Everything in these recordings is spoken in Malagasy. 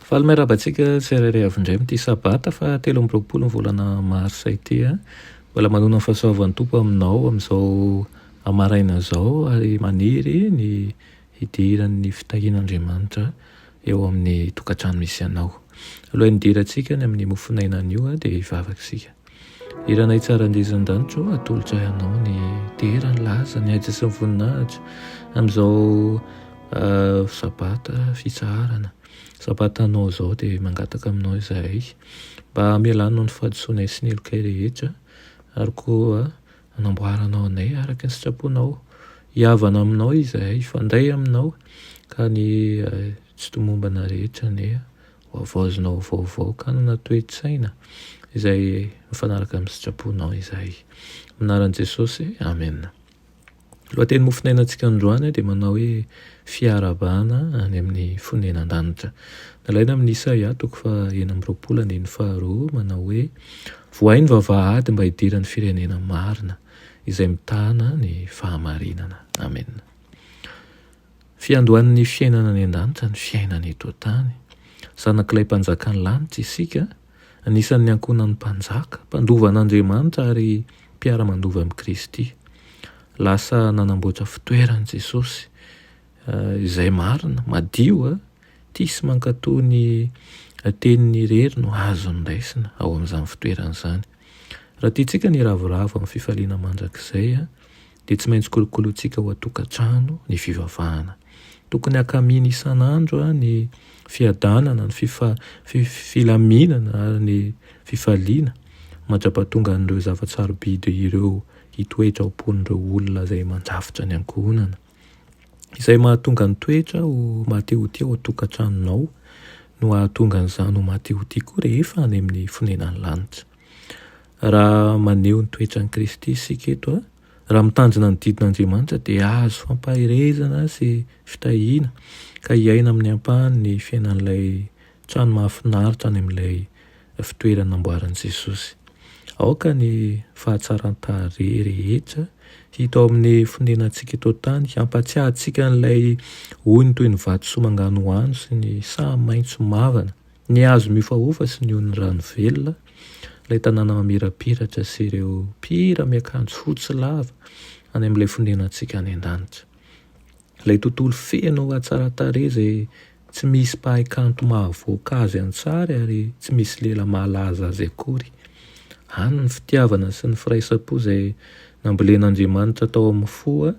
Faly miarabantsika tsirairay avy indray amin'ity sabata fa 13 ny volana marsa ity a. Mbola manona ny fahasoavan'ny tompo aminao amin'izao amaraina izao ary maniry ny hidiran'ny fitahian'Andriamanitra eo amin'ny tokantrano misy anao. Alohan'ny hidirantsika ny amin'ny mofonainana io dia hivavaka. Iranay tsara andrisan-danitro atolotra ianao ny terany laza ny aitra sy ny voninahitra amin'izao sabata fitsaharana. Sabatanao izao dia mangataka aminao izahay mba mialanao ny fahadisoanay sy ny elokay rehetra ary koa hanamboaranao anay araka ny sitraponao. Hiavana aminao izahay, hifandray aminao ka ny tsy tomombana rehetra ane ho avaozinao vaovao ka nona toe-tsaina izay mifanaraka amin'ny sitraponao izahay. Aminaran'i Jesosy, amen. Lohateny mofonainantsika androany dia manao hoe fiarabana any amin'ny fonenan-danitra. Nalaina amin'ny Isaia 1:20 manao hoe voay ny vavahady mba hidiran'ny firenena marina izay mitana ny fahamarinana. Amen. Fiandohan'ny fiainana any an-danitra ny fiainana eto an-tany. Zanak'ilay mpanjakan'ny lanitra isika, anisan'ny ankonan'ny mpanjaka, mpandovan'Andriamanitra ary mpiara-mandova amin'ny Kristy. Lasa nanamboatra fitoerany Jesosy izay marina, madio, tia sy mankatoa ny tenin'ny irery no azo nraisina ao amin'izany fitoerana izany. Raha tiantsika ny ravoravo amin'ny fifaliana mandrakizay dia tsy maintsy kolokoloantsika ho atokantrano ny fivavahana. Tokony hakamina isan'andro ny fiadanana, ny filaminana ary ny fifaliana mandrapahatonga an'ireo zavatsarobidy ireo hitoetra ao am-pon'ireo olona izay mandrafitra ny ankohonana. Izay mahatonga ny toetra ho mahatehoty ao atokantranonao no hahatonga an'izany ho mahatehoty koa rehefa any amin'ny fonenan'ny lanitra. Raha maneho ny toetran'i Kristy isika eto, raha mitandrina ny didin'Andriamanitra dia azo fampahirezana sy fitahiana ka hiaina amin'ny ampahany ny fiainan'ilay trano mahafinaritra any amin'ilay fitoerana namboaran'i Jesosy. Aoka ny fahatsaran-tarehy rehetra hita ao amin'ny fonenantsika eto an-tany, hampatsiahantsika n'ilay ony toy ny vatosoa manganohano sy ny saha maitso mavana, ny hazo miofahofa sy ny ony rano velona, ilay tanàna mamirapiratra sy ireo mpira miakanjo fotsy lava any amin'ilay fonenantsika any an-danitra. Ilay tontolo feno hatsaran-tarehy izay tsy misy mpahay kanto mahavoaka azy an-tsary ary tsy misy lela mahalaza azy akory. Any ny fitiavana sy ny firaisapo izay nambolen'Andriamanitra tao amin'ny fo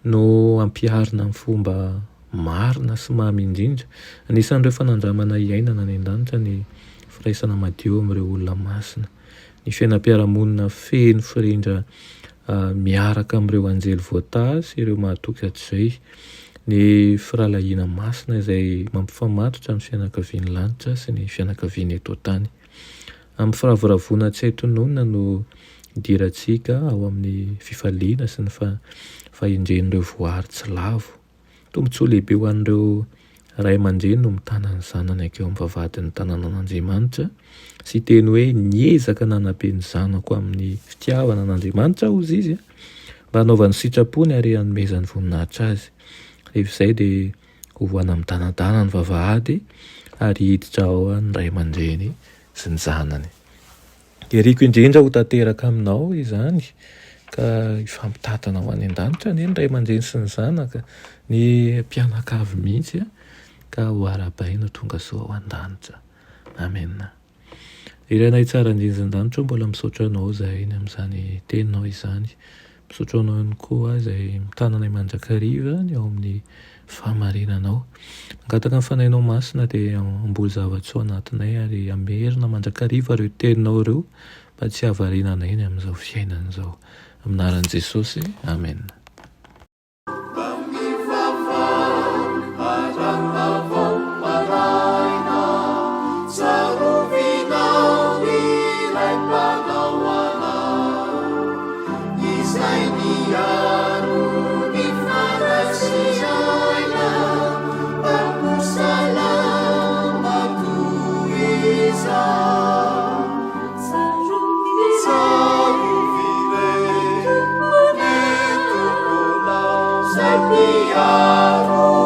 no ampiharina amin'ny fomba marina sy mamy indrindra. Anisan'ireo fanandramana iainana any an-danitra ny firaisana madio amin'ireo olona masina, ny fiainam-piarahamonina feno firindra miaraka amin'ireo anjely voatahy sy ireo mahatoky hatrizay, ny firalahiana masina izay mampifamatotra amin'ny fianakavian'ny lanitra sy ny fianakaviany eto an-tany. Amin'ny firavoravona tsy hay tononona no hidirantsika ao amin'ny fifaliana sy ny fahendren'ireo voary tsy lavo. Tombontsoa lehibe ho an'ireo ray aman-dreny no mitana ny zanany akeo amin'ny vavahadin'ny tanànan'Andriamanitra sy teny hoe niezaka nanabe ny zanako amin'ny fitiavana an'Andriamanitra hozy izy mba hanaovany sitrapony ary hanomezany voninahitra azy. Rehefa izay dia hovoana amin'ny danadana ny vavahady ary hiditra ao ny ray aman-dreny sy ny zanany. Eriko indrindra ho tanteraka aminao izany ka ifampitatana ho any an-danitra ny ray aman-dreny sy ny zanaka, ny mpianakavy mihitsy ka ho arabaina tonga soa ao an-danitra. Amen. Iranay tsara andrisan-danitra mbola misaotra anao izahay amin'izany teninao izany. Misaotra anao ihany koa izay mitananay mandrakariva ny ao amin'ny fahamarinanao. Mangataka ny fanahinao masina dia amboly zavatra ao anatinay ary amerina mandrakariva ireo teninao ireo mba tsy havarinanay ny amin'izao fiainana izao. Aminaran'i Jesosy, amen. Saru miaro